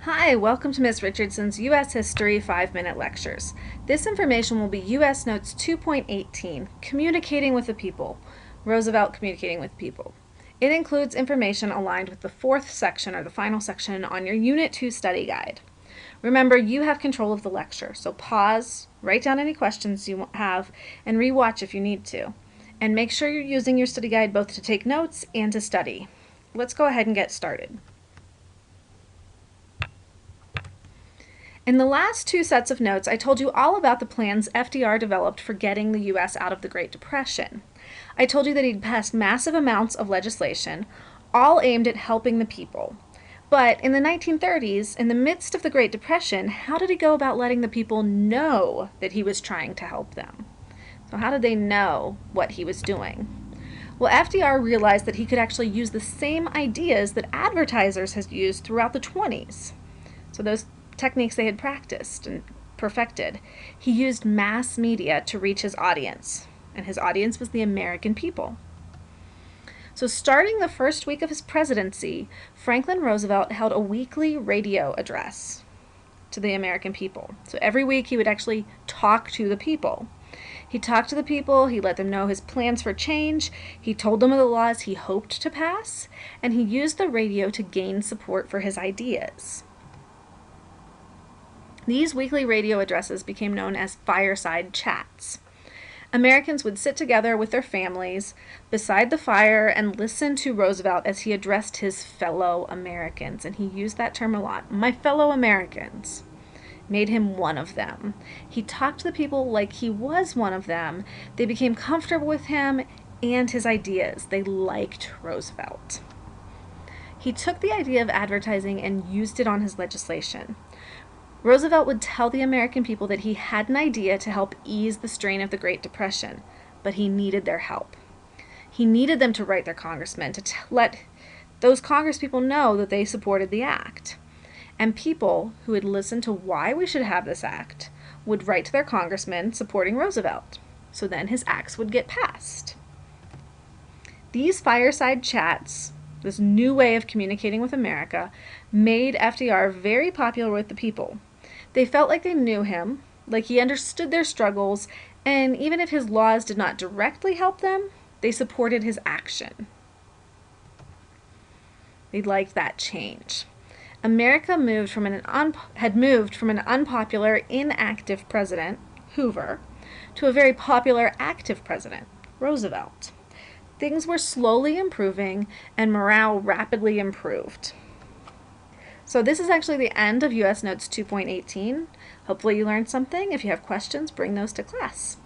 Hi, welcome to Ms. Richardson's U.S. History 5-Minute Lectures. This information will be U.S. Notes 2.18, Communicating with the People, Roosevelt Communicating with People. It includes information aligned with the fourth section or the final section on your Unit 2 study guide. Remember, you have control of the lecture, so pause, write down any questions you have, and rewatch if you need to. And make sure you're using your study guide both to take notes and to study. Let's go ahead and get started. In the last two sets of notes, I told you all about the plans FDR developed for getting the U.S. out of the Great Depression. I told you that he'd passed massive amounts of legislation, all aimed at helping the people. But in the 1930s, in the midst of the Great Depression, how did he go about letting the people know that he was trying to help them? So how did they know what he was doing? Well, FDR realized that he could actually use the same ideas that advertisers had used throughout the 20s. So those techniques they had practiced and perfected. He used mass media to reach his audience, and his audience was the American people. So starting the first week of his presidency, Franklin Roosevelt held a weekly radio address to the American people. So every week he would actually talk to the people. He talked to the people, he let them know his plans for change, he told them of the laws he hoped to pass, and he used the radio to gain support for his ideas. These weekly radio addresses became known as fireside chats. Americans would sit together with their families beside the fire and listen to Roosevelt as he addressed his fellow Americans. And he used that term a lot. My fellow Americans. Made him one of them. He talked to the people like he was one of them. They became comfortable with him and his ideas. They liked Roosevelt. He took the idea of advertising and used it on his legislation. Roosevelt would tell the American people that he had an idea to help ease the strain of the Great Depression, but he needed their help. He needed them to write their congressmen to let those congresspeople know that they supported the act. And people who would listen to why we should have this act would write to their congressmen supporting Roosevelt. So then his acts would get passed. These fireside chats, this new way of communicating with America, made FDR very popular with the people. They felt like they knew him, like he understood their struggles, and even if his laws did not directly help them, they supported his action. They liked that change. America had moved from an unpopular, inactive president, Hoover, to a very popular, active president, Roosevelt. Things were slowly improving, and morale rapidly improved. So this is actually the end of U.S. Notes 2.18. Hopefully you learned something. If you have questions, bring those to class.